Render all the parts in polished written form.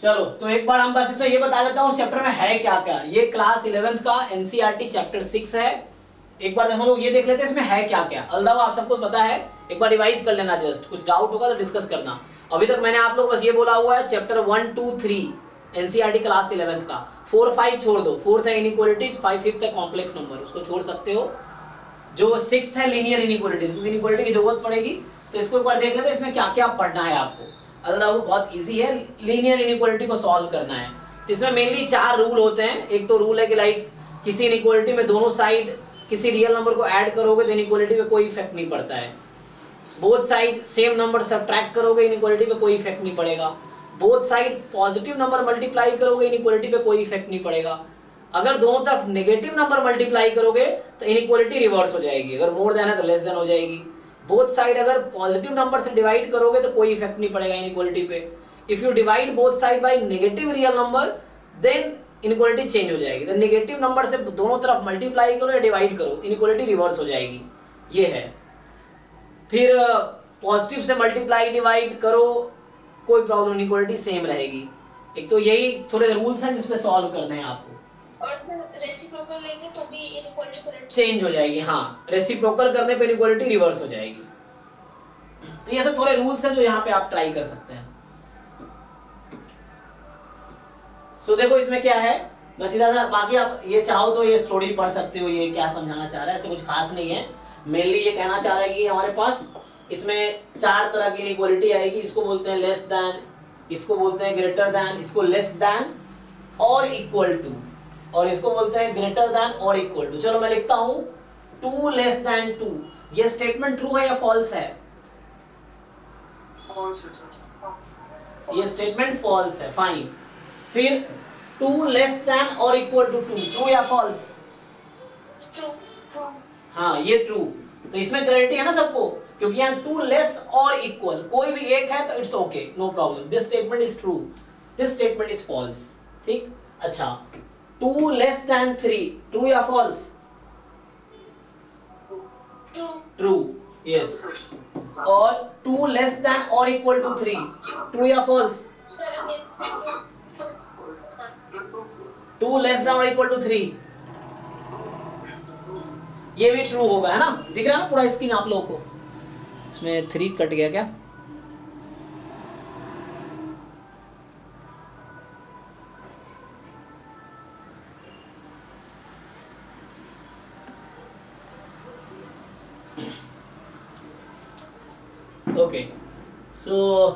चलो तो एक बार हम बस इसमें ये बता देता हूँ चैप्टर में है क्या क्या। ये क्लास 11th का एनसीईआरटी चैप्टर 6 है। एक बार हम लोग ये देख लेते हैं इसमें है क्या क्या। अल्लाह आप सबको पता है, एक बार रिवाइज कर लेना, जस्ट कुछ डाउट होगा तो डिस्कस करना। अभी तक मैंने आप लोग बस ये बोला हुआ है चैप्टर 1 2 3 एनसीईआरटी क्लास 11th का। 4 5 छोड़ दो, 4th है इनइक्वालिटीज, 5 5th है कॉम्प्लेक्स नंबर, उसको छोड़ सकते हो। जो 6th है लीनियर इनइक्वालिटीज, क्योंकि इनइक्वालिटी की जरूरत पड़ेगी, तो इसको एक बार देख लेते हैं इसमें क्या क्या पढ़ना है आपको। अल्लाह बहुत इजी है, लीनियर इनइक्वालिटी को सॉल्व करना है। इसमें मेनली 4 रूल होते हैं। एक तो रूल है कि लाइक किसी इनइक्वालिटी में दोनों साइड किसी रियल नंबर को ऐड करोगे तो इनइक्वालिटी पे कोई इफेक्ट नहीं पड़ता है। Both side same number subtract करोगे इनइक्वालिटी पे कोई इफेक्ट नहीं पड़ेगा। Both side positive number multiply करोगे इनइक्वालिटी पे कोई इफेक्ट नहीं पड़ेगा। अगर दोनों तरफ नेगेटिव नंबर मल्टीप्लाई करोगे तो इनइक्वालिटी रिवर्स हो जाएगी, अगर मोर देन है तो लेस देन हो जाएगी। बोथ साइड अगर पॉजिटिव नंबर से डिवाइड करोगे तो कोई इफेक्ट नहीं पड़ेगा इनइक्वालिटी पे। If you divide both side by negative real number then inequality change हो जाएगी। तो नेगेटिव नंबर से दोनों तरफ मल्टीप्लाई करो या डिवाइड करो, इनइक्वालिटी रिवर्स हो जाएगी। ये है। फिर पॉजिटिव से मल्टीप्लाई डिवाइड करो, कोई प्रॉब्लम नहीं, इक्वालिटी सेम रहेगी। एक तो यही थोड़े रूल्स हैं जिसपे सॉल्व करने हैं आपको। और रेसिप्रोकल लेंगे तो भी इनइक्वालिटी चेंज हो जाएगी। हाँ, रेसिप्रोकल करने पे इनइक्वालिटी रिवर्स हो जाएगी। तो ये सब थोड़े रूल्स हैं जो यहाँ पे आप ट्राई कर सकते हैं। सो देखो इसमें क्या है, बस सीधा सा, बाकी आप ये चाहो तो ये स्टोरी पढ़ सकते हो, ये क्या समझाना चाह रहा है, ऐसे कुछ खास नहीं है। मेनली ये कहना चाह रहा है कि हमारे पास इसमें 4 तरह की इनइक्वालिटी आएगी। इसको बोलते हैं लेस देन, इसको बोलते हैं ग्रेटर देन, इसको लेस देन और इक्वल टू, और इसको बोलते हैं ग्रेटर देन और इक्वल टू। चलो मैं लिखता हूं 2 लेस देन 2। ये स्टेटमेंट ट्रू है या फॉल्स है? ये स्टेटमेंट फॉल्स है, फाइन। फिर 2 लेस देन और इक्वल टू 2, ट्रू या फॉल्स? ट्रू। हाँ ये ट्रू। तो इसमें क्लैरिटी है ना सबको, क्योंकि यहाँ 2 लेस और इक्वल कोई भी एक है तो it's okay, no problem. This statement is true, this statement is false. ठीक, अच्छा 2 लेस देन 3, ट्रू या फॉल्स? ट्रू। True, yes. और 2 लेस देन और इक्वल टू 3, ट्रू या फॉल्स? 2 लेस देन और इक्वल टू 3, ये भी ट्रू होगा, है ना? दिख रहा है ना पूरा स्क्रीन आप लोगों को? इसमें 3 कट गया क्या? ओके, सो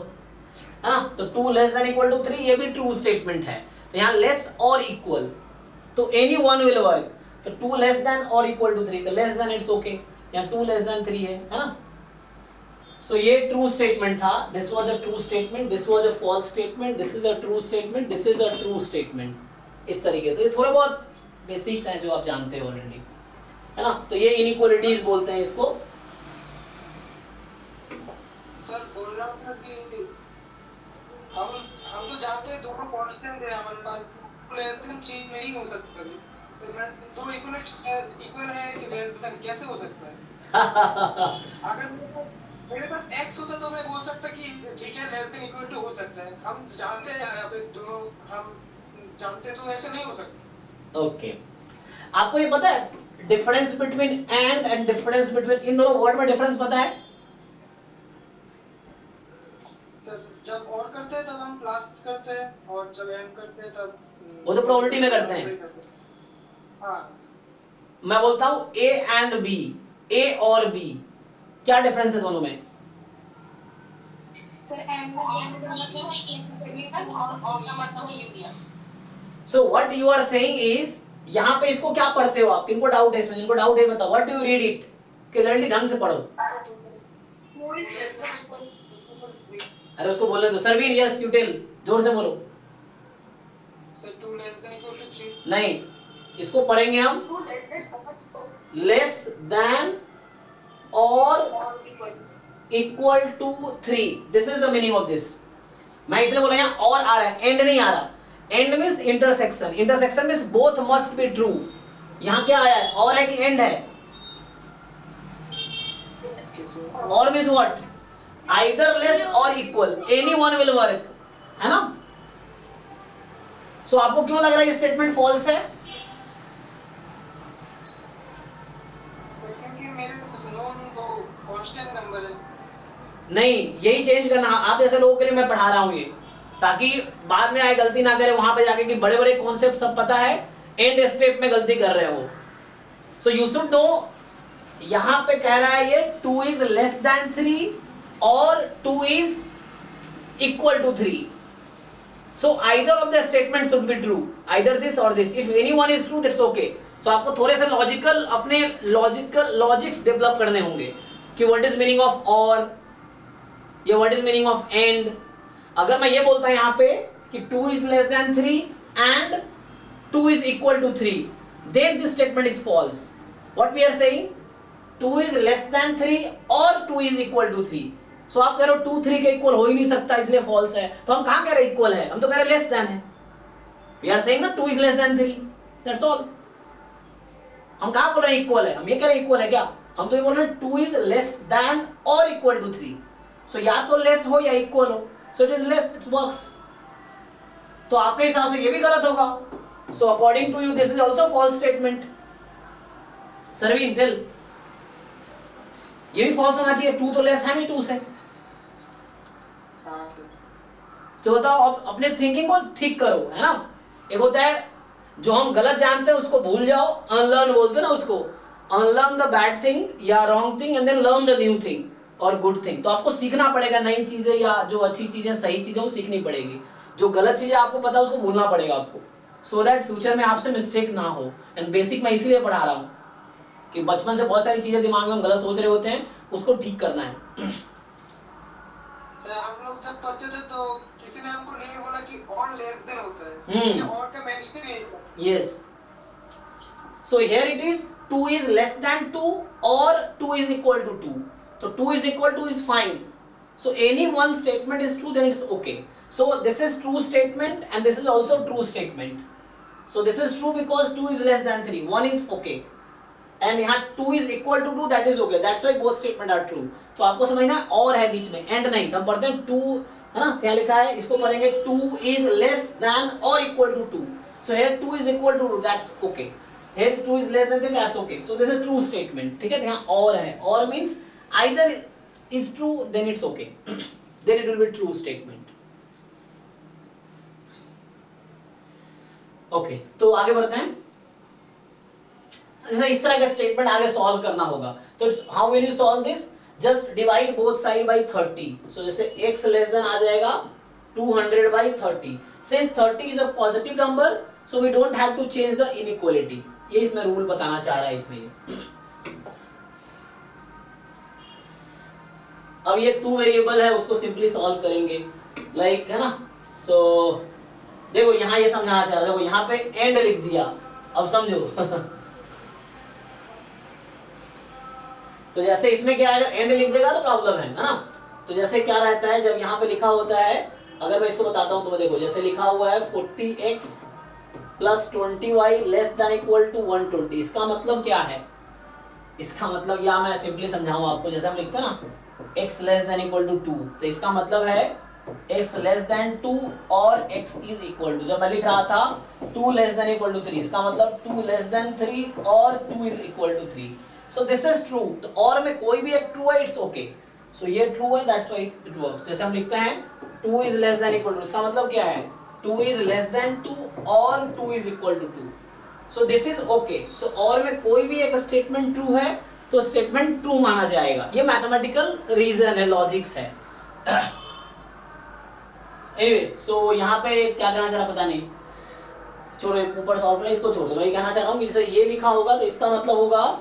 है ना, तो 2 लेस देन इक्वल टू 3 ये भी ट्रू स्टेटमेंट है। तो यहाँ लेस और इक्वल, तो एनी वन विल वर्क। तो 2 लेस देन और इक्वल टू 3, तो लेस देन इट्स ओके। यहाँ 2 लेस देन 3 है ना? सो ये ट्रू स्टेटमेंट था। This was a true statement, this was a false statement, this is a true statement, this is a true statement. इस तरीके से ये थोड़े बहुत बेसिक्स हैं जो आप जानते हो ऑलरेडी, है ना? तो ये इनइक्वालिटीज बोलते हैं इसको। सर बोल रहा था कि हम तो जानते हैं दोनों कांस्टेंट है हमारे पास, तो चेंज नहीं हो सकता। तो मैं दो इक्वल है कि लेस देन कैसे हो सकता है? अगर मेरे पास x होता तो मैं बोल सकता कि ठीक है लेस देन इक्वल टू हो सकता है। हम जानते हैं यहाँ पे दोनों हम जानते तो ऐसे नहीं हो सकता। ओके, आपको ये पता है difference between and difference between, इन दोनों वर्ड में डिफरेंस पता है? जब और करते हैं तब हम प्लस करते हैं, और जब एंड करते हैं तब वो तो प्रोबेबिलिटी में करते हैं। हाँ, मैं बोलता हूं ए एंड बी, ए और बी, क्या डिफरेंस है दोनों में? सर एंड में और का मतलब ये दिया। So what you are saying is, यहाँ पे इसको क्या पढ़ते हो आप? किनको डाउट है इसमें? जिनको डाउट है बताओ, what do you read it? Clearly ढंग से पढ़ो। अरे उसको बोलने दो। सरवीन, यस यू टेल, जोर से बोलो। Sir 2 less than equal to 3 नहीं, इसको पढ़ेंगे हम लेस देन और equal to 3, this is the meaning of this. मैं इसलिए बोल रहा हूं और आ रहा है, एंड नहीं आ रहा। And means intersection, intersection means both must be true. यहां क्या आया है? और है कि एंड है? और मींस व्हाट? आइदर लेस और equal, any one will work, है ना? सो आपको क्यों लग रहा है ये स्टेटमेंट फॉल्स है? क्योंकि मेरे नोन वो कांस्टेंट नंबर है। नहीं, यही चेंज करना। आप जैसे लोगों के लिए मैं पढ़ा रहा हूं ये, ताकि बाद में आए गलती ना करे वहां पे जाके कि बड़े बड़े कॉन्सेप्ट सब पता है, एंड स्टेप में गलती कर रहे हो। सो यू शुड नो, यहां पे कह रहा है ये 2 इज लेस देन 3 और 2 is equal to 3. So either of the statements should be true, either this or this. If any one is true, that's okay. So आपको थोड़े से लॉजिकल अपने लॉजिक्स डेवलप करने होंगे कि व्हाट इज मीनिंग ऑफ और, या what is meaning of and. अगर मैं ये बोलता हूं यहाँ पे कि 2 is less than 3 and 2 is equal to 3, then this statement is false. What we are saying, 2 is less than 3 और 2 is equal to 3. So आप कह रहे हो 2 3 के इक्वल हो ही नहीं सकता, इसलिए फॉल्स है. तो हम कहां कह रहे हैं इक्वल है? हम तो कह रहे लेस देन है. We are saying ना 2 is less than 3, that's all. हम कहां बोल रहे हैं इक्वल है? हम ये कह रहे हैं इक्वल है क्या? हम तो ये बोल रहे हैं 2 is less than और equal to 3. So या तो लेस हो या इक्वल हो. So it is less, it works. तो आपके हिसाब से ये भी गलत होगा. So according to you this is also false statement. Sarveen tell, ये भी फॉल्स होना चाहिए. 2 तो लेस है नहीं 2 से. तो बताओ, अब अपने थिंकिंग को ठीक करो, है ना. एक होता है जो हम गलत जानते हैं उसको भूल जाओ, अनलर्न बोलते हैं ना उसको. अनलर्न द बैड थिंग या wrong thing and then learn the new thing और गुड थिंग. तो आपको सीखना पड़ेगा नई चीजें, या जो अच्छी चीजें सही चीजें वो सीखनी पड़ेगी. जो गलत चीजें आपको पता है उसको भूलना पड़ेगा आपको, सो दैट फ्यूचर में आपसे मिस्टेक ना हो. एंड बेसिक मैं इसलिए पढ़ा रहा हूँ कि बचपन से बहुत सारी चीजें दिमाग में हम गलत सोच रहे होते हैं, उसको ठीक करना है. हम लोग जब पढ़ते थे तो किसी ने हमको नहीं बोला कि और लेस देन होता है. और का मेंशन नहीं था. Yes. So here it is 2 is less than 2 or 2 is equal to 2. So 2 is equal to is fine. So any one statement is true, then it's okay. So this is true statement and this is also true statement. So this is true because 2 is less than 3. 1 is okay. And यहाँ 2 is equal to 2, that is okay. That's why both statement are true. तो आपको समझना और है बीच में, and नहीं. हम पढ़ते हैं 2, है ना, क्या लिखा है, इसको पढ़ेंगे 2 is less than or equal to 2. So here 2 is equal to 2, that's okay. Here 2 is less than 3, that's okay. So this is true statement. ठीक है, यहाँ और है. और means either is true, then it's okay. Then it will be true statement. Okay, तो आगे बढ़ते हैं. जैसे इस तरह का स्टेटमेंट आगे सॉल्व करना होगा. तो how will you solve this? Just divide both side by 30. So जैसे x लेस देन आ जाएगा 200 by 30. Since 30 is a positive number, so we don't have to change the inequality. ये इसमें रूल बताना चाह रहा है इसमें ये. अब ये 2 वेरिएबल है, उसको सिंपली सॉल्व करेंगे, लाइक, है ना. सो देखो यहाँ ये समझाना चाह रहा है. देखो यहाँ पे एंड लिख दिया, अब समझो. तो जैसे इसमें क्या है, अगर एंड लिख देगा तो प्रॉब्लम है ना. तो जैसे क्या रहता है जब यहाँ पे लिखा होता है, अगर मैं इसको बताता हूँ तो देखो जैसे लिखा हुआ है 40x plus 20y less than equal to 120. इसका मतलब क्या है? इसका मतलब, या मैं सिंपली समझाऊं आपको, जैसे हम लिखते हैं ना x less than equal to 2, तो इसका मतलब है x लेस देन 2 और x इज इक्वल टू, जब मैं लिख रहा था 2 लेस देन इक्वल टू 3, इसका मतलब 2 लेस देन 3 और 2 is equal to 3. So this is true. तो और में कोई भी एक ट्रू है, इट्स ओके. सो ये ट्रू है, दैट्स व्हाई इट वर्क्स. जैसे हम लिखते हैं 2 is less than equal to, इसका मतलब क्या है 2 is less than 2 और 2 is equal to 2. So this is okay. So और में कोई भी एक स्टेटमेंट ट्रू है तो स्टेटमेंट ट्रू माना जाएगा. ये मैथमेटिकल रीजन है, लॉजिक्स है. anyway, so यहाँ पे क्या कहना चाह रहा पता नहीं, छोड़ो ऊपर सॉल्व करें, इसको छोड़ दो. मैं कहना चाह रहा हूँ कि जैसे ये लिखा होगा तो इसका मतलब होगा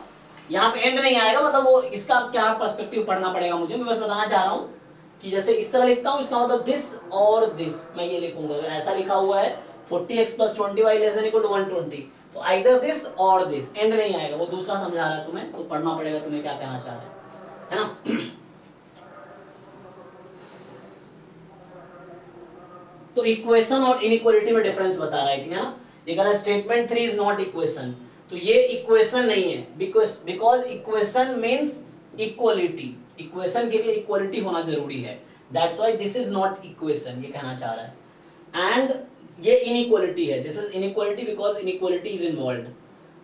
यहाँ पे एंड नहीं आएगा, मतलब वो इसका क्या पर्सपेक्टिव पढ़ना पड़ेगा मुझे. मैं बस बताना चाह रहा हूँ कि जैसे इस तरह लिखता हूँ, इसका मतलब दिस और दिस, मैं ये लिखूंगा. अगर ऐसा लिखा हुआ है 40x plus 20y less than equal to 120, तो आइदर दिस और दिस, एंड नहीं आएगा. वो दूसरा समझा रहा है तुम्हें, तो पढ़ना पड़ेगा तुम्हें क्या कहना चाह रहा है ना. तो इक्वेशन और इनइक्वालिटी में डिफरेंस बता रहा है ना. ये कह रहा है स्टेटमेंट 3 इज नॉट इक्वेशन, तो ये इक्वेशन नहीं है, because equation means equality. Equation के लिए इक्वलिटी होना जरूरी है, that's why this is not equation, ये कहना चाह रहा है. एंड ये इनइक्वालिटी है, this is inequality because inequality is involved.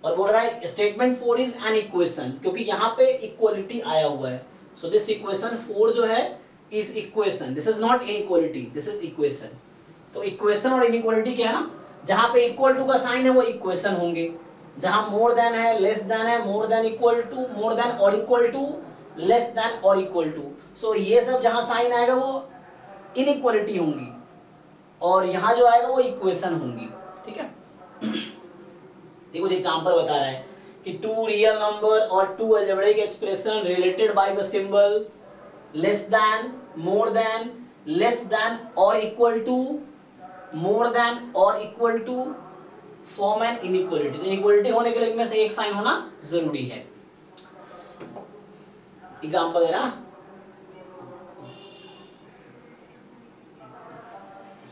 और बोल रहा है स्टेटमेंट 4 इज एन इक्वेशन, क्योंकि यहाँ पे इक्वालिटी आया हुआ है। सो दिस इक्वेशन 4 जो है is equation, this is not inequality, this is equation. तो इक्वेशन और इनइक्वालिटी क्या है ना, जहाँ पे इक्वल टू का साइन है वो इक्वेशन होंगे, जहाँ मोर देन है, लेस देन है, more than equal to, more than और इक्वल टू, लेस देन और इक्वल टू, सो ये सब जहाँ साइन आएगा वो इनइक्वालिटी होंगी और यहाँ जो आएगा वो इक्वेशन होंगी। ठीक है, देखो कुछ एग्जांपल बता रहा है कि टू रियल नंबर और two algebraic expression related by the symbol less than, more than, less than और इक्वल टू, मोर देन और equal to form an inequality. तो इनइक्वालिटी होने के लिए इनमें से एक साइन होना जरूरी है। एग्जांपल है ना,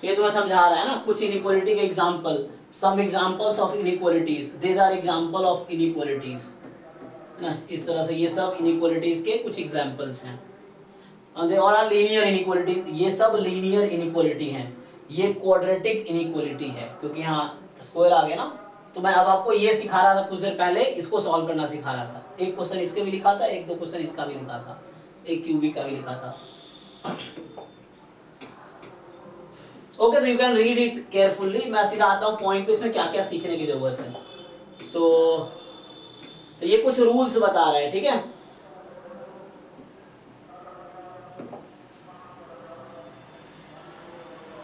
ये तुम्हें समझा रहा है ना कुछ इनइक्वालिटी के example, some examples of inequalities, these are example of inequalities ना, इस तरह से ये सब इनइक्वालिटीज के कुछ एग्जांपल्स हैं। और दे आर लीनियर इनइक्वालिटीज, ये सब लीनियर इनइक्वालिटी हैं। ये क्वाड्रेटिक इनइक्वालिटी है क्योंकि यहाँ स्क्वायर आ गया ना। तो मैं अब आपको ये सिखा रहा था कुछ देर पहले, इसको सॉल्व करना सिखा रहा था। एक क्वेश्चन इसके भी लिखा था, एक दो क्वेश्चन इसका भी लिखा था, एक क्यूबिक का भी लिखा था। ओके, तो you can read it carefully. मैं सीधा आता हूँ पॉइंट पे, इसमें क्या क्या सीखने की जरूरत है। तो ये कुछ रूल्स बता रहा है, ठीक है।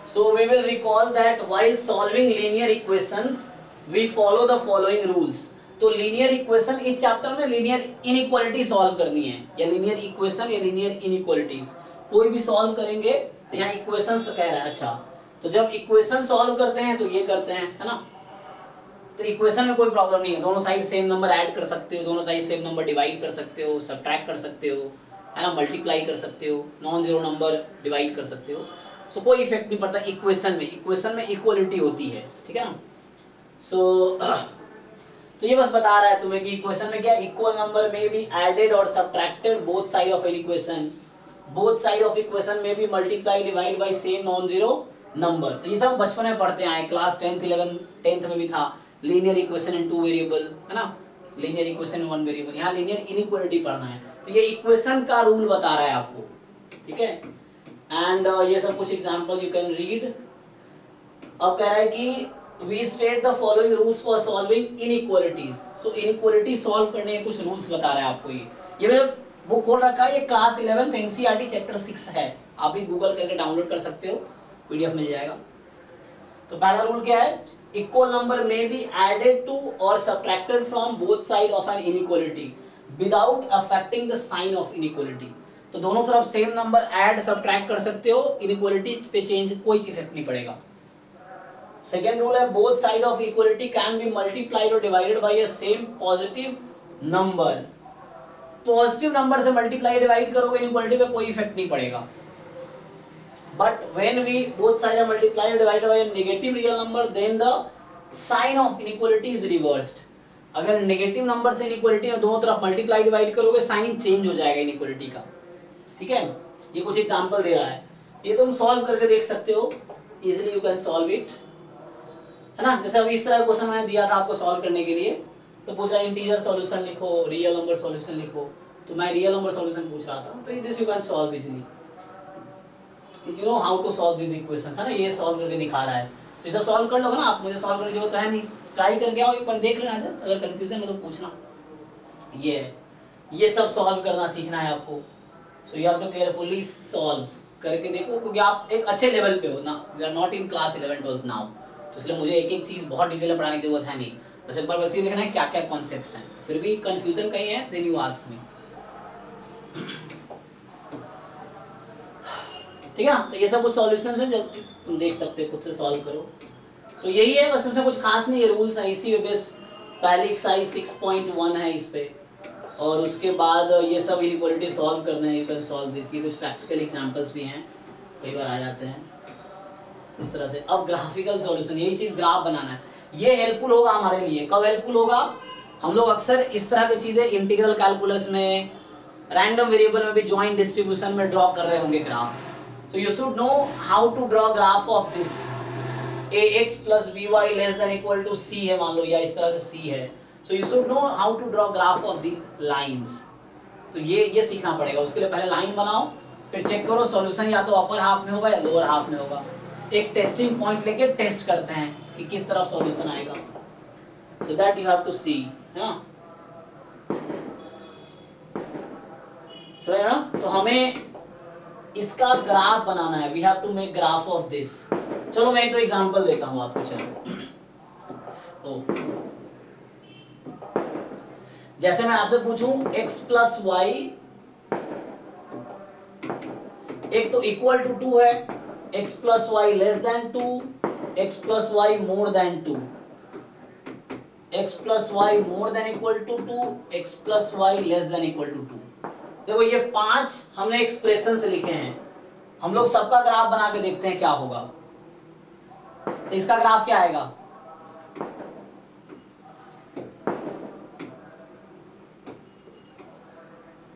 So we will recall that while solving linear equations we follow the following rules। तो लीनियर इक्वेशन इस चैप्टर में लीनियर इनइक्वालिटी सॉल्व करनी है, या लीनियर इक्वेशन या लीनियर इनइक्वालिटीज कोई भी सॉल्व करेंगे। तो यहाँ इक्वेशंस का कह रहा है। अच्छा, तो जब इक्वेशन सॉल्व करते हैं तो ये करते हैं, है ना। तो इक्वेशन में कोई प्रॉब्लम नहीं है, दोनों साइड सेम नंबर ऐड कर सकते हो, दोनों साइड सेम नंबर डिवाइड कर सकते हो, सब्ट्रैक्ट कर सकते हो, है ना, मल्टीप्लाई कर सकते हो, नॉन जीरो नंबर डिवाइड कर सकते हो। सो कोई इफेक्ट नहीं पड़ता इक्वेशन में। इक्वेशन में इक्वलिटी होती है, ठीक है ना। तो ये बस बता रहा है तुम्हें कि इक्वेशन में क्या, इक्वल नंबर में be added or subtracted both side of an equation, both side of equation में be multiply divide by same non zero number. तो ये सब बचपन में पढ़ते आए, क्लास 10th 11th 10th में भी था। लीनियर इक्वेशन इन 2 वेरिएबल, है ना, लीनियर इक्वेशन इन 1 वेरिएबल। यहाँ लीनियर इनइक्वालिटी पढ़ना है। तो ये इक्वेशन का रूल बता रहा है आपको, ठीक है। एंड ये सब कुछ एग्जांपल यू कैन रीड। अब कह रहा है कि we state the following rules for solving inequalities. So inequality solve करने के कुछ रूल्स बता रहा है आपको। ये मैंने बुक खोल रखा है, ये क्लास 11th एनसीईआरटी चैप्टर 6 है, आप भी गूगल करके डाउनलोड कर सकते हो, पीडीएफ मिल जाएगा। तो पहला रूल क्या है, इक्वल नंबर में बी एडेड टू और subtracted from both side of an inequality without affecting the sign of inequality. तो दोनों तरफ सेम नंबर ऐड सब्ट्रैक्ट कर सकते हो, इनइक्वालिटी पे चेंज कोई इफेक्ट नहीं पड़ेगा। सेकेंड रूल है, both side of equality can be multiplied or divided by a same positive number. Positive number से मल्टीप्लाई डिवाइड करोगे इनइक्वालिटी पे कोई इफेक्ट नहीं पड़ेगा। But when we both side are multiplied or divided by a negative real number then the sign of inequality is reversed. अगर negative number से inequality में दोनों तरफ मल्टीप्लाई डिवाइड करोगे साइन चेंज हो जाएगा इनइक्वालिटी का, ठीक है। ये कुछ एग्जांपल दे रहा है, ये तुम सॉल्व करके देख सकते हो, easily you can solve it, है ना। जैसे अभी इस तरह का क्वेश्चन मैंने दिया था आपको सॉल्व करने के लिए, तो पूछ रहा है इंटीजर सॉल्यूशन लिखो, रियल नंबर सॉल्यूशन लिखो, तो मैं रियल नंबर सॉल्यूशन पूछ रहा था। तो this you can solve easily, you know how to solve this equations, है ना। ये सॉल्व करके दिखा रहा है, तो ये सब सॉल्व कर लोगे ना आप, मुझे सॉल्व करने की जरूरत तो है नहीं, ट्राई करके आओ, एक बार देख लेना, अगर कंफ्यूजन है तो पूछना। ये सब सॉल्व करना सीखना है आपको। So you have to carefully solve करके देखो, क्योंकि आप एक अच्छे लेवल पे हो ना, we are not in class 11 12th now, तो इसलिए मुझे एक एक चीज बहुत डिटेल में पढ़ाने की जरूरत है नहीं, बस एक बार बस ये देखना है क्या क्या कॉन्सेप्ट्स हैं। फिर भी कंफ्यूजन कहीं है देन यू आस्क मी, ठीक है ना। तो ये सब कुछ सॉल्यूशंस हैं जो तुम देख सकते हो, खुद से सॉल्व करो। तो यही है बस, इसमें कुछ खास नहीं, ये रूल्स हैं, इसी पे बेस्ड पहली एक्सरसाइज 6.1 है इस पे, और उसके बाद ये सब इनइक्वालिटी सॉल्व करना है, यू कैन सॉल्व दिस। ये कुछ प्रैक्टिकल एग्जांपल्स भी हैं, कई बार आ जाते हैं इस तरह से। अब ग्राफिकल सॉल्यूशन, यही चीज ग्राफ बनाना है, ये हेल्पफुल होगा हमारे लिए। कब हेल्पफुल होगा, हम लोग अक्सर इस तरह की चीजें इंटीग्रल कैलकुलस में, रैंडम वेरिएबल में भी जॉइंट डिस्ट्रीब्यूशन में ड्रॉ कर रहे होंगे graph. So you should know how to draw graph of this, ax plus by less than equal to c है मान लो, या इस तरह से c है. So you should know how to draw graph of these lines. तो ये सीखना पड़ेगा. उसके लिए पहले लाइन बनाओ, फिर चेक करो सॉल्यूशन या तो अपर हाफ में होगा या लोअर हाफ में होगा. एक टेस्टिंग पॉइंट लेके टेस्ट करते हैं कि किस तरफ सॉल्यूशन आएगा. So that you have to see, है ना? समझ ना? तो हमें इसका ग्राफ बनाना है. We have to make graph of this. चलो मैं एक तो एग्जांपल देता हूं आपको. चलो जैसे मैं आपसे पूछूं x प्लस वाई, एक तो इक्वल टू 2 है, x plus y less than 2, x plus y more than 2, x plus y more than equal to 2, x plus y less than equal to 2. देखो ये 5 हमने एक्सप्रेशन से लिखे हैं. हम लोग सबका ग्राफ बना के देखते हैं क्या होगा. तो इसका ग्राफ क्या आएगा?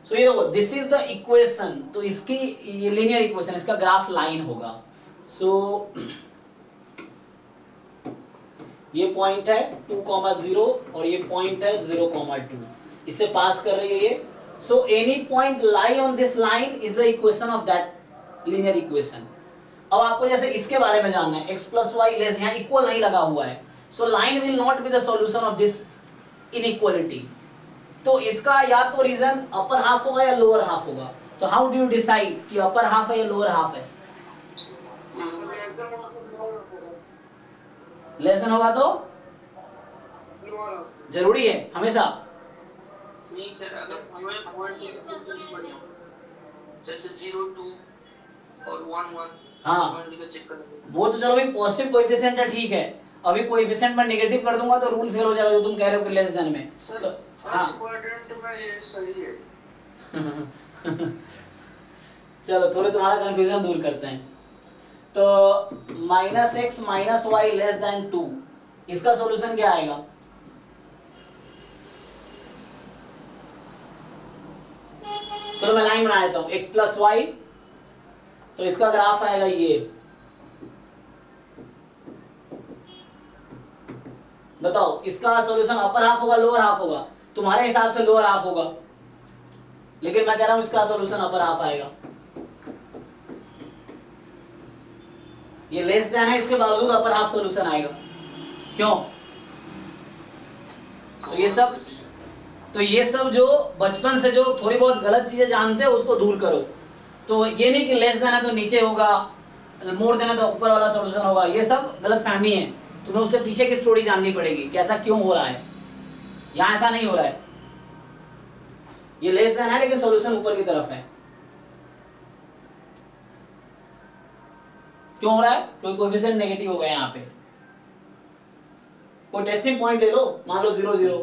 सो ये देखो, दिस इज द इक्वेशन. तो इसकी ये लीनियर इक्वेशन, इसका ग्राफ लाइन होगा. सो ये पॉइंट है 2,0 और ये पॉइंट है 0,2. इसे पास कर रही है ये. So any point lie on this line is the equation of that linear equation. अब आपको जैसे इसके बारे में जानना है, x plus y less, यहाँ इक्वल नहीं लगा हुआ है. So line will not be the solution of this inequality. तो इसका या तो रीजन अपर हाफ होगा या लोअर हाफ होगा. तो हाउ डू यू डिसाइड कि अपर हाफ है या लोअर हाफ है? लेस देन होगा तो जरूरी है हमेशा. नहीं सर, अगर हमें पॉइंट जैसे 0, 2 और 1, 1 हाँ चेक करेंगे. वो तो चलो भाई पॉजिटिव कोएफिशिएंट है, ठीक है. अभी कोएफिशिएंट में नेगेटिव कर दूंगा तो रूल फेल हो जाएगा जो तुम कह रहे हो कि लेस देन में. सर तो फर्स्ट क्वाड्रेंट में ये सही है. चलो थोड़े तुम्हारा कंफ्यूजन दूर करते हैं. तो -x - y लेस देन 2, इसका सॉल्यूशन क्या आएगा? चलो मैं लाइन बना देता हूं. x प्लस वाई, तो इसका ग्राफ आएगा ये. बताओ इसका सॉल्यूशन अपर हाफ होगा लोअर हाफ होगा? तुम्हारे हिसाब से लोअर हाफ होगा, लेकिन मैं कह रहा हूं इसका सॉल्यूशन अपर हाफ आएगा. ये लेस देन है, इसके बावजूद अपर हाफ सॉल्यूशन आएगा. क्यों? तो ये सब जो बचपन से जो थोड़ी बहुत गलत चीजें जानते हो उसको दूर करो. तो ये नहीं कि लेस देन है तो नीचे होगा, मोर देन है तो ऊपर वाला सॉल्यूशन होगा. ये सब गलतफहमी है. तुम्हें उससे पीछे की स्टोरी जाननी पड़ेगी कि ऐसा क्यों हो रहा है. यहाँ ऐसा नहीं हो रहा है. ये लेस देन है लेकिन सॉल्यूशन ऊपर की तरफ है. क्यों हो रहा है? क्योंकि कोएफिशिएंट नेगेटिव हो गया यहाँ पे. कोई टेस्टिंग पॉइंट ले लो, मान लो 0, 0.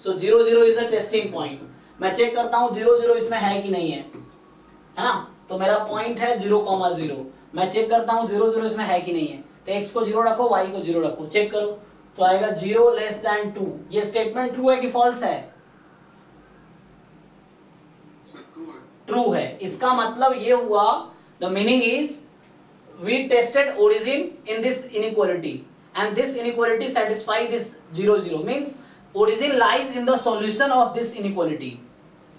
सो 0, 0 इज द टेस्टिंग पॉइंट. मैं चेक करता हूँ 0, 0 इसमें है कि नहीं है, है ना? तो मेरा पॉइंट है 0,0. मैं चेक करता हूँ 0, 0 इसमें है कि नहीं है. तो x को 0 रखो, y को 0 रखो, चेक करो. तो आएगा 0 लेस देन 2. ये स्टेटमेंट ट्रू है कि फॉल्स है? ट्रू है. इसका मतलब ये हुआ, the meaning is we tested origin in this inequality and this inequality satisfy this 0, 0 means origin lies in the solution of this inequality.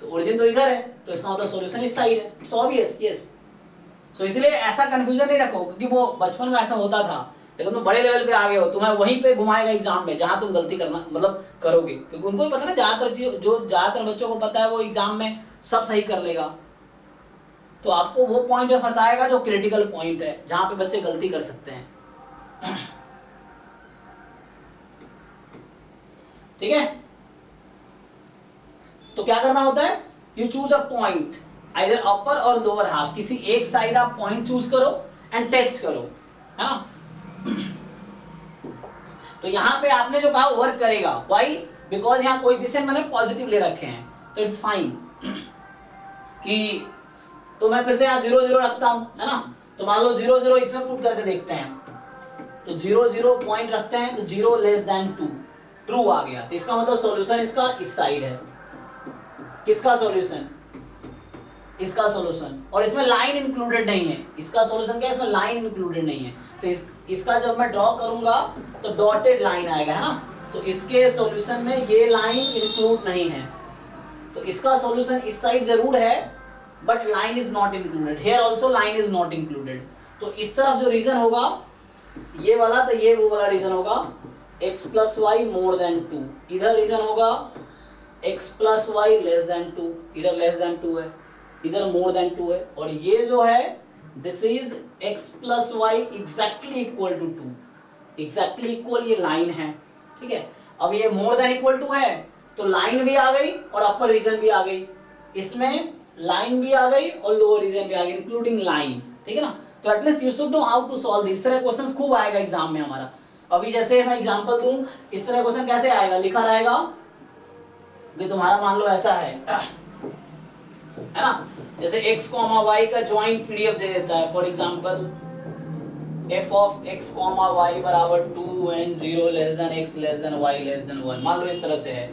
तो origin तो इधर है, तो इसका मतलब solution इस साइड है. It's obvious, yes. So इसलिए ऐसा confusion नहीं रखो, क्योंकि वो बचपन में ऐसा होता था, लेकिन तुम बड़े लेवल पे आ गए हो, तुम्हें वहीं पे घुमाएगा एग्जाम में जहां तुम गलती करना मतलब करोगे. क्योंकि उनको भी पता ना, ज्यादातर बच्चों को पता है वो एग्जाम में सब सही कर लेगा. तो आपको वो पॉइंट में फंसाएगा जो क्रिटिकल पॉइंट है, जहां पे बच्चे गलती कर सकते हैं. ठीक है? तो क्या करना होता है? You choose a point, either upper or lower half. किसी एक साइड आप पॉइंट चूज करो एंड टेस्ट करो, है ना? तो यहां पे आपने जो कहा वर्क करेगा. व्हाई? बिकॉज यहां कोएफिशिएंट मैंने पॉजिटिव ले रखे हैं, तो इट्स फाइन. कि तो मैं फिर से यहाँ 0, 0 रखता हूं, है ना? तो मान लो 0, 0 इसमें पुट करके देखते हैं. तो 0, 0 पॉइंट रखते हैं, तो 0 लेस देन 2 ट्रू आ गया. तो इसका मतलब सॉल्यूशन इसका इस साइड है. किसका सॉल्यूशन? इसका सॉल्यूशन, और इसमें लाइन इंक्लूडेड नहीं है। इसका सॉल्यूशन क्या है, इसमें लाइन इंक्लूडेड नहीं है, तो इसका जब मैं ड्रॉ करूंगा तो डॉटेड लाइन आएगा, है ना। तो इसके सॉल्यूशन में ये लाइन इंक्लूड नहीं है, तो इसका सॉल्यूशन इस साइड जरूर है but line is not included, here also line is not included. तो इस तरफ जो रीजन होगा ये वाला, तो ये वो वाला रीजन होगा x plus y more than 2, इधर रीजन होगा x plus y less than 2, इधर लेस देन 2 है, इधर मोर देन 2 है, और ये जो है this is x plus y exactly equal to 2, exactly equal ये लाइन है, ठीक है। अब ये मोर देन इक्वल टू है तो लाइन भी आ गई और अपर रीजन भी आ गई, इसमें लाइन भी आ गई और लोअर रीजन भी आ गई इंक्लूडिंग लाइन, ठीक है ना। तो at least you should know how to solve this. तरह क्वेश्चंस खूब आएगा एग्जाम में हमारा। अभी जैसे मैं एग्जांपल दूं, इस तरह क्वेश्चन कैसे आएगा, लिखा रहेगा कि तुम्हारा मान लो ऐसा है ना, जैसे x, y का ज्वाइंट पीडीएफ दे देता है, for example f of x, y बराबर 2 and 0 less than x less than y less than 1, मान लो इस तरह से है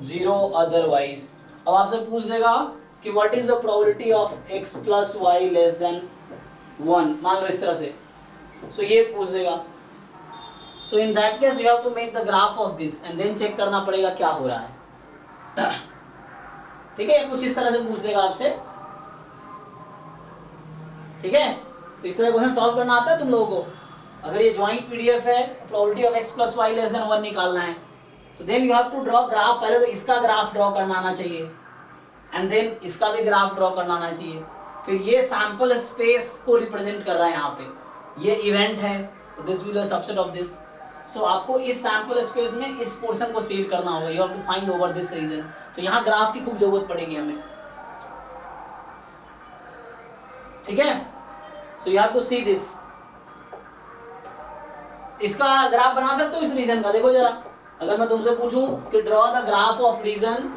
0 अदरवाइज। अब आपसे पूछ देगा कि what is the probability of x plus y less than 1, मान लो इस तरह से, सो ये पूछ देगा। So in that case you have to make the graph of this and then check करना पड़ेगा क्या हो रहा है, ठीक है। कुछ इस तरह से पूछ देगा आपसे, ठीक है। तो इस तरह क्वेश्चन सॉल्व करना आता है तुम लोगों को। अगर ये ज्वाइंट पीडीएफ है, probability of x plus y less than 1 निकालना है, तो then you have to draw graph. पहले तो इसका ग्राफ ड्रॉ करना आना चाहिए एंड देन इसका भी ग्राफ ड्रॉ करना आना चाहिए। फिर ये सैंपल स्पेस को रिप्रेजेंट कर रहा है, यहाँ पे ये इवेंट है, this will be subset of this. So आपको इस सैंपल स्पेस में इस पोर्शन को सेव करना होगा, you have to find over this region. तो यहाँ ग्राफ की खूब जरूरत पड़ेगी हमें, ठीक है। So you have to see this. इसका ग्राफ बना सकते हो इस रीजन का, देखो जरा। अगर मैं तुमसे पूछूं कि draw the graph of region,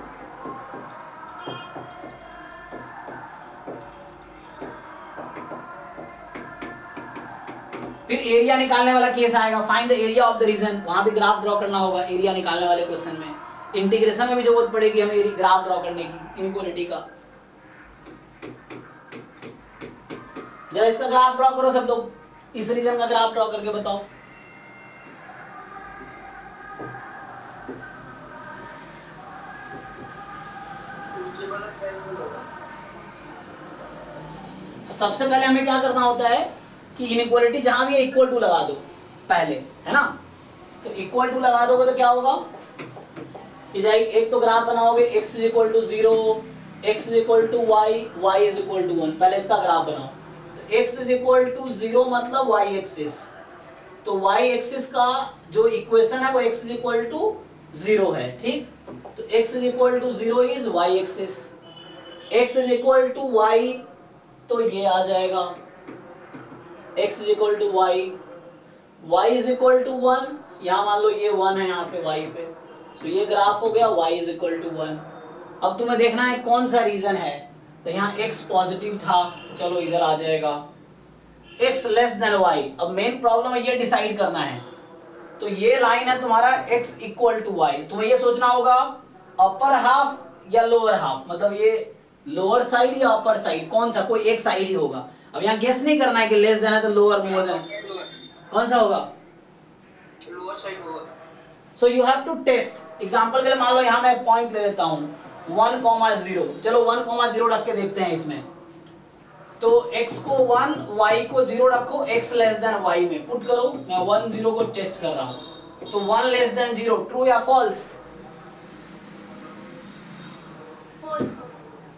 फिर एरिया निकालने वाला केस आएगा, find the area of the region, वहां भी ग्राफ ड्रॉ करना होगा एरिया निकालने वाले क्वेश्चन में। इंटीग्रेशन में भी जरूरत पड़ेगी हमें ग्राफ ड्रॉ करने की इनइक्वालिटी का। जरा इसका ग्राफ ड्रॉ करो सब लोग, इस रीजन का ग्राफ ड्रॉ करके बताओ। तो सबसे पहले हमें क्या करना होता है कि इनइक्वालिटी जहां भी है इक्वल टू लगा दो पहले, है ना। तो इक्वल टू लगा दोगे तो क्या होगा कि जाए, एक तो ग्राफ बनाओगे x is equal to 0, x is equal to y, y is equal to 1। पहले इसका ग्राफ बनाओ। तो x इज इक्वल टू 0 मतलब y एक्सिस, तो y एक्सिस का जो इक्वेशन है वो x इज इक्वल टू 0 है, ठीक। तो x is equal to 0 is y axis, x is equal to y तो ये आ जाएगा x is equal to y, y is equal to 1, यहाँ मान लो ये 1 है यहाँ पे y पे, सो ये ग्राफ हो गया y इज इक्वल टू 1। अब तुम्हें देखना है कौन सा रीजन है, तो यहाँ x पॉजिटिव था तो चलो इधर आ जाएगा x लेस देन y। अब मेन प्रॉब्लम है ये डिसाइड करना है, तो ये लाइन है तुम्हारा x इक्वल टू y, तुम्हें ये सोचना होगा अपर हाफ या लोअर हाफ, मतलब ये लोअर साइड या अपर साइड, कौन सा, कोई एक साइड ही होगा। अब यहाँ गेस नहीं करना है कि लेस देन है तो लोअर मोर देन, कौन सा होगा, लोअर साइड होगा। So you have to test. Example के लिए मान लो यहाँ मैं पॉइंट ले लेता हूँ 1,0, चलो 1,0 रख के देखते हैं इसमें। तो x को 1, y को 0 रखो, x लेस देन y में पुट करो। मैं 1, 0 को टेस्ट कर रहा हूँ, तो 1 लेस देन 0 ट्रू या फॉल्स,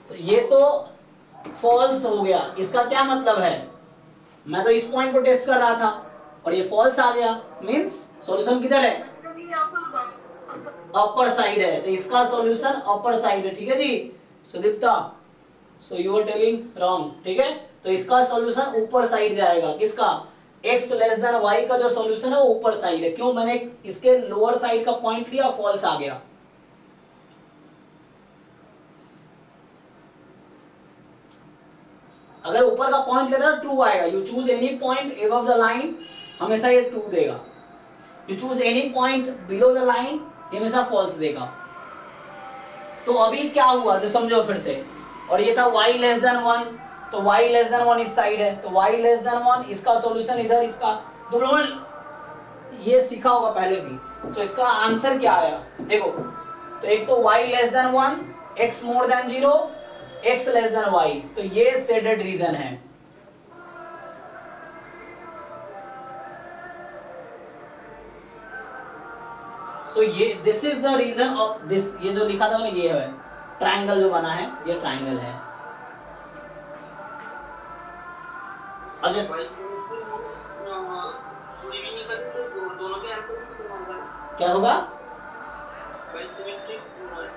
तो ये तो फॉल्स हो गया। इसका क्या मतलब है, मैं तो इस पॉइंट को टेस्ट कर रहा था और ये फॉल्स आ गया, मींस सॉल्यूशन किधर है, अपर साइड है, तो इसका सॉल्यूशन अपर साइड है, ठीक है जी Sudipta. So you are telling wrong, ठीक है। तो इसका सॉल्यूशन ऊपर साइड जाएगा, किसका, x लेस देन y का जो सॉल्यूशन है वो ऊपर साइड है। क्यों, मैंने इसके लोअर साइड का पॉइंट लिया, फॉल्स आ गया। अगर ऊपर का पॉइंट लेता है ट्रू आएगा। You choose any point above the line, हमेशा ये ट्रू देगा। You choose any point below the line, ये हमेशा फॉल्स देगा। तो अभी क्या हुआ तो समझो फिर से, और ये था y लेस देन 1, तो y लेस देन 1 इस साइड है, तो y लेस देन 1 इसका सॉल्यूशन इधर, इसका तुम लोगों ने ये सीखा होगा पहले भी। तो इसका आंसर क्या आया देखो, तो एक तो y less than 1, x more than 0, x less than y, तो ये शेडेड रीजन है। सो ये this is the region of this, ये जो लिखा था मैंने ये है ट्रायंगल जो बना है, ये ट्रायंगल है। अब जैसे भाई पूरी भी निकल तो दोनों के आंसर भी होगा। क्या होगा, भाई सिमेट्रिक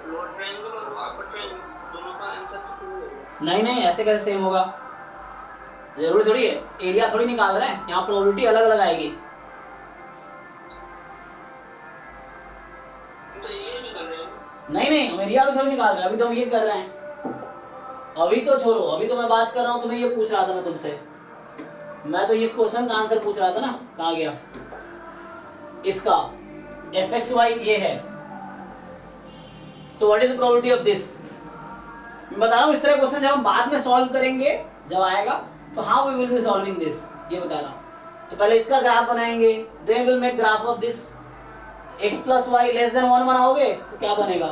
लोअर ट्रायंगल और अपर ट्रायंगल दोनों का आंसर तो होगा। नहीं नहीं ऐसे कैसे सेम होगा, जरूरी थोड़ी है, एरिया थोड़ी निकाल रहे हैं, यहाँ प्रोबेबिलिटी अलग अलग आएगी। तो ये निकल रहे हैं। नहीं नहीं हम एरिया तो थोड़ी निकाल रहे हैं, अभी तो हम ये कर रहे हैं, अभी तो छोड़ो, अभी तो मैं बात कर रहा हूँ, तुम्हें ये पूछ रहा था मैं तुमसे, मैं तो इस क्वेश्चन का आंसर पूछ रहा था ना, कहाँ गया इसका fxy ये है, तो what is the probability of this, मैं बता रहा हूँ इस तरह क्वेश्चन जब हम बाद में सॉल्व करेंगे जब आएगा, तो how we will be solving this, ये बता रहा हूँ। तो पहले इसका ग्राफ बनाएंगे, then will make graph of this, x plus y less than 1 बनाओगे तो क्या बनेगा,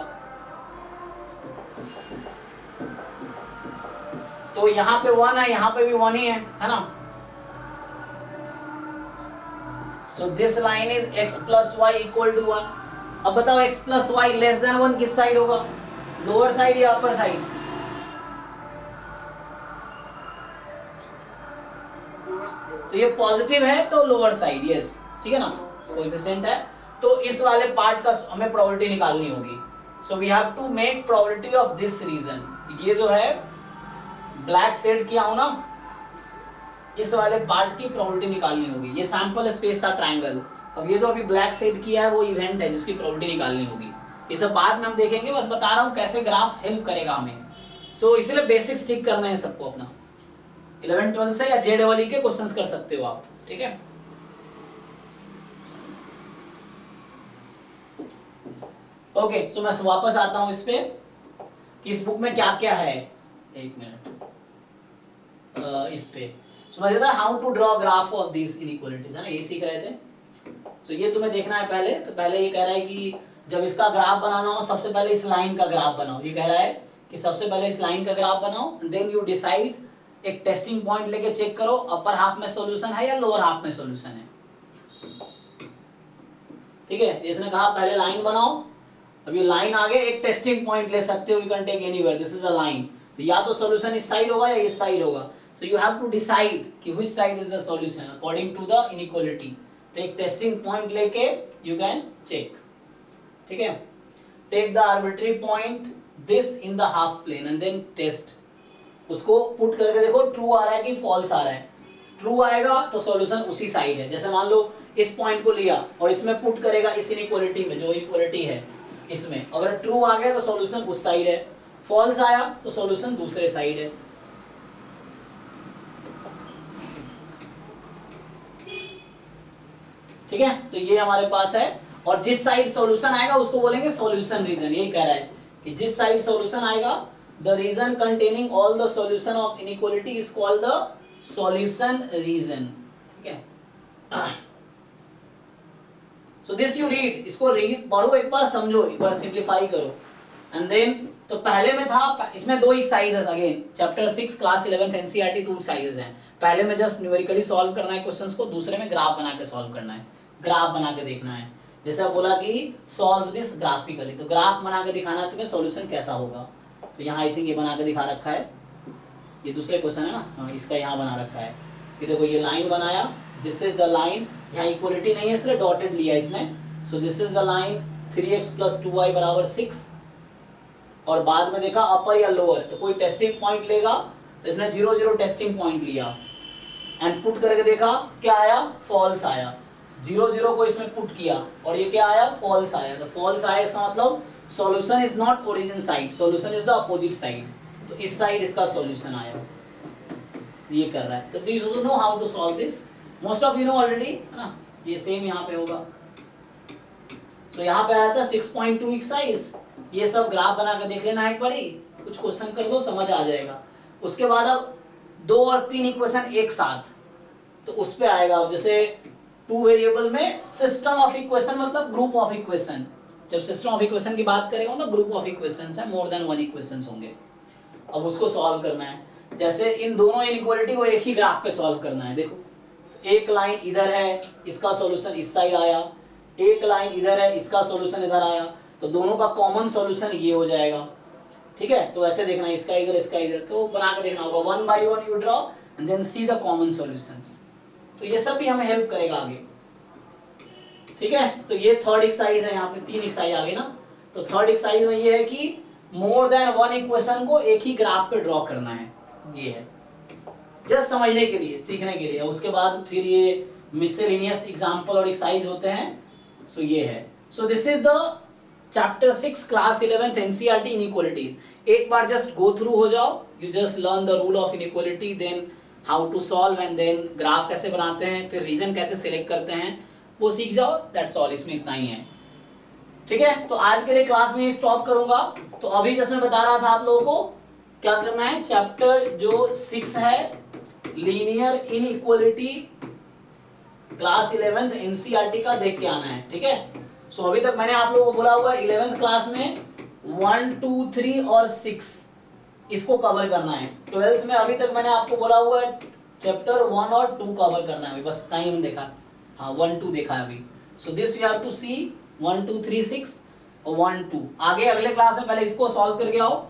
तो यहाँ पे 1 है, यहाँ पे भी 1 ही है ना। So this line is x plus y equal to 1. अब बताओ x plus y less than 1 किस साइड होगा, लोअर साइड या अपर साइड, तो ये पॉजिटिव है तो लोअर साइड, यस ठीक है ना, कोएफिशिएंट है, तो इस वाले पार्ट का हमें प्रोबेबिलिटी निकालनी होगी। So we have to make probability of this region, ये जो है ब्लैक शेड किया हूं ना, इस वाले पार्ट की प्रोबेबिलिटी निकालनी होगी, ये सैंपल स्पेस था ट्रायंगल, अब ये जो अभी ब्लैक शेड किया है वो इवेंट है जिसकी प्रोबेबिलिटी निकालनी होगी, ये सब बाद में हम देखेंगे, बस बता रहा हूँ कैसे ग्राफ हेल्प करेगा हमें। सो इसलिए बेसिक्स ठीक करना है सबको अपना, 11 12 से या JEE के क्वेश्चंस कर सकते हो आप, ठीक है। ओके तो मैं वापस आता हूँ इस पे कि इस बुक में क्या क्या है, एक मिनट इस पे समझ रहे थे how to draw graph of this inequalities, है ना, ये सीख रहे थे। तो ये तुम्हें देखना है पहले, तो पहले ये कह रहा है कि जब इसका ग्राफ बनाना हो सबसे पहले इस लाइन का ग्राफ बनाओ, ये कह रहा है कि सबसे पहले इस लाइन का ग्राफ बनाओ, देन यू डिसाइड, एक टेस्टिंग पॉइंट लेके चेक करो अपर हाफ में सॉल्यूशन है या लोअर हाफ में सॉल्यूशन है, ठीक है। इसने कहा पहले लाइन बनाओ, अब ये लाइन आगे एक टेस्टिंग पॉइंट ले सकते हो, you can take anywhere, this is a line, तो या तो सॉल्यूशन इस साइड होगा या इस साइड होगा, so you have to decide कि which side is the solution according to the inequality, तो एक टेस्टिंग पॉइंट लेके you can check, ठीक है। take the arbitrary point this in the half plane and then test, उसको put करके देखो true आ रहा है कि फॉल्स आ रहा है, ट्रू आएगा तो सॉल्यूशन उसी साइड है, जैसे मान लो इस पॉइंट को लिया और इसमें पुट करेगा इस इनइक्वालिटी में, जो इनइक्वालिटी है इसमें, अगर ट्रू आ गया तो सॉल्यूशन उस साइड है, फॉल्स आया तो सॉल्यूशन दूसरे साइड है, ठीक है। तो ये हमारे पास है, और जिस साइड सॉल्यूशन आएगा उसको बोलेंगे सॉल्यूशन रीजन, यही कह रहा है कि जिस साइड सॉल्यूशन आएगा the region containing all the solution of inequality is called the solution region, ठीक है। सो दिस यू रीड, इसको रीड पढ़ो एक बार, समझो एक बार, सिंप्लीफाई करो, एंड देन तो पहले में था, इसमें दो exercises, again chapter 6 class 11 NCERT 2 exercises हैं, पहले में जस्ट न्यूमेरिकली सॉल्व करना है क्वेश्चंस को, दूसरे में ग्राफ बना के सॉल्व करना है, ग्राफ बना के देखना है, जैसे बोला कि सॉल्व दिस ग्राफिकली, तो ग्राफ बना के दिखाना है तुम्हें सॉल्यूशन कैसा होगा, तो यहाँ आई थिंक ये बना के दिखा रखा है, ये दूसरे क्वेश्चन है ना, हाँ इसका यहाँ बना रखा है कि देखो ये लाइन बनाया, दिस इज द लाइन, यहाँ इक्वलिटी नहीं है इसलिए डॉटेड लिया इसने, सो this is the line 3x + 2y = 6, और बाद में देखा अपर या लोअर, तो कोई टेस्टिंग पॉइंट लेगा, तो इसने 0 0 टेस्टिंग पॉइंट लिया एंड पुट करके देखा क्या आया, फॉल्स आया, 0 0 को इसमें पुट किया और ये क्या आया, फॉल्स आया, तो फॉल्स आया इसका मतलब solution is not origin side, solution is the opposite side, तो इस साइड इसका सॉल्यूशन आया, ये कर रहा है। तो this you know how to solve this, most of you know already, है ना, ये सेम यहाँ पे होगा। तो यहाँ पे आया था 6.2 एक्सरसाइज, ये सब ग्राफ बना के देख लेना एक बारी, कुछ क्वेश्चन कर दो, समझ आ जाएगा। उसके बाद अब 2 और 3 इक्वेशन एक साथ, तो उस पे आएगा। अब जैसे 2 वेरिएबल में सिस्टम ऑफ इक्वेशन मतलब ग्रुप ऑफ इक्वेशन। जब सिस्टम ऑफ इक्वेशन की बात करेंगे तो ग्रुप ऑफ इक्वेशंस है, मोर देन 1 इक्वेशंस होंगे। अब उसको सॉल्व करना है। जैसे इन दोनों इनइक्वालिटी को एक ही ग्राफ पे सॉल्व करना है। देखो एक लाइन इधर है, इसका सॉल्यूशन इस साइड आया, एक लाइन इधर है, इसका सॉल्यूशन इधर आया, तो दोनों का कॉमन सॉल्यूशन ये हो जाएगा। ठीक है, तो ऐसे देखना, इसका इधर इसका इधर, तो बना के देखना होगा। 1 by 1 you draw and then see the common solutions. तो ये सब भी हमें हेल्प करेगा आगे। ठीक है, तो ये थर्ड एक्सरसाइज है। यहाँ पे 3 एक्सरसाइज आ गई ना। तो थर्ड एक्सरसाइज में ये है कि मोर देन 1 इक्वेशन को एक ही ग्राफ पे ड्रॉ करना है। ये है जस्ट समझने के लिए, सीखने के लिए। उसके बाद फिर ये मिसलेनियस एग्जांपल और एक्सरसाइज होते हैं। सो ये है। So this is the chapter 6 class 11th NCERT inequalities. एक बार जस्ट गो थ्रू हो जाओ, you just learn the rule of inequality, then how to solve and then graph कैसे बनाते हैं, फिर रीजन कैसे सिलेक्ट करते हैं, वो सीख जाओ। दैट्स ऑल, इसमें इतना ही है। ठीक है, तो आज के लिए क्लास में स्टॉप करूंगा। तो अभी जैसे मैं बता रहा था आप लोगों को क्या करना है, चैप्टर जो 6 है linear inequality class 11th NCERT का देख के आना है। ठीक है, सो अभी तक मैंने आप लोगों को बोला हुआ 11th क्लास में 1, 2, 3 और 6 इसको कवर करना है। 12th में अभी तक मैंने आपको बोला हुआ है चैप्टर 1 और 2 कवर करना है। बस टाइम देखा, हाँ 1, 2 देखा है अभी। So this you have to see 1, 2, 3, 6 और 1, 2। आगे अगले क्लास में पहले इसको सॉल्व करके आओ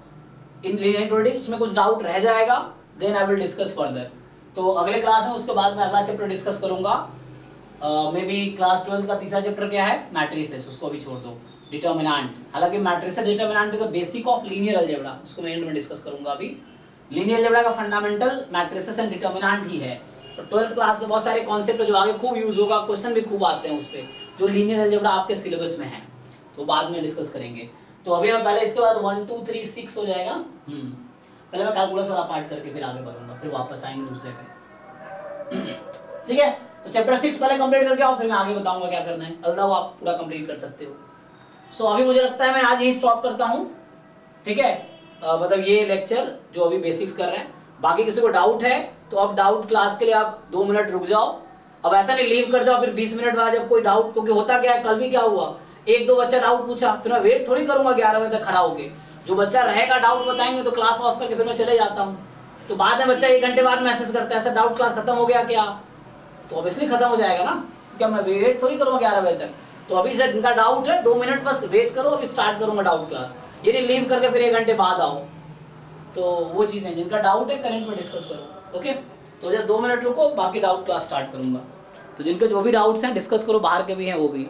इन लीनियर इनइक्वालिटी। उसमें कुछ डाउट रह जाएगा, then I will discuss further. तो अगले क्लास में उसके बाद मैं अगला चैप्टर डिस्कस करूंगा। मे बी क्लास 12 का तीसरा चैप्टर क्या है, मैट्रिसेस, उसको भी छोड़ दो। डिटर्मिनेंट, हालांकि matrices determinant is the basic of linear algebra, उसको मैं एंड में डिस्कस करूंगा। अभी लीनियर अलजेब्रा का फंडामेंटल मैट्रिसेस एंड डिटर्मिनेंट ही है। तो 12th क्लास के बहुत सारे कॉन्सेप्ट जो आगे खूब यूज होगा, क्वेश्चन भी खूब आते हैं उस पे, जो लीनियर अलजेब्रा आपके सिलेबस में है, तो बाद में डिस्कस करेंगे। तो अभी मैं पहले इसके बाद 1, 2, 3, 6 हो जाएगा। पहले मैं कैलकुलस वाला पार्ट करके फिर आगे बढ़ूंगा, फिर वापस आएंगे दूसरे पे। ठीक है, तो चैप्टर 6 पहले कंप्लीट करके आओ, फिर मैं आगे बताऊंगा क्या करना है। अल्लाह आप पूरा कंप्लीट कर सकते हो। सो अभी मुझे लगता है मैं आज यही स्टॉप करता हूँ। ठीक है, मतलब ये लेक्चर जो अभी बेसिक्स कर रहे हैं। बाकी किसी को डाउट है तो अब डाउट क्लास के लिए आप 2 मिनट रुक जाओ। अब ऐसा नहीं लीव कर जाओ फिर 20 मिनट बाद जब कोई डाउट, क्योंकि होता क्या है, कल भी क्या हुआ, 1-2 बच्चा डाउट पूछा, फिर मैं वेट थोड़ी करूंगा 11 बजे तक खड़ा होके। जो बच्चा रहेगा डाउट बताएंगे तो क्लास ऑफ करके फिर मैं चले जाता हूँ। तो बाद में बच्चा 1 घंटे बाद मैसेज करता है, सर डाउट क्लास खत्म हो गया क्या, तो ऑब्वियसली खत्म हो जाएगा ना, क्या मैं वेट थोड़ी करूंगा 11 बजे तक। तो अभी सर जिनका डाउट है 2 मिनट बस वेट करो, अभी स्टार्ट करूंगा डाउट क्लास। ये नहीं लीव करके फिर 1 घंटे बाद आओ। तो वो चीजें, जिनका डाउट है करंट में डिस्कस करो। ओके, तो जस्ट 2 मिनट रुको, बाकी डाउट क्लास स्टार्ट करूंगा। तो जिनके जो भी डाउट्स हैं डिस्कस करो, बाहर के भी हैं वो भी।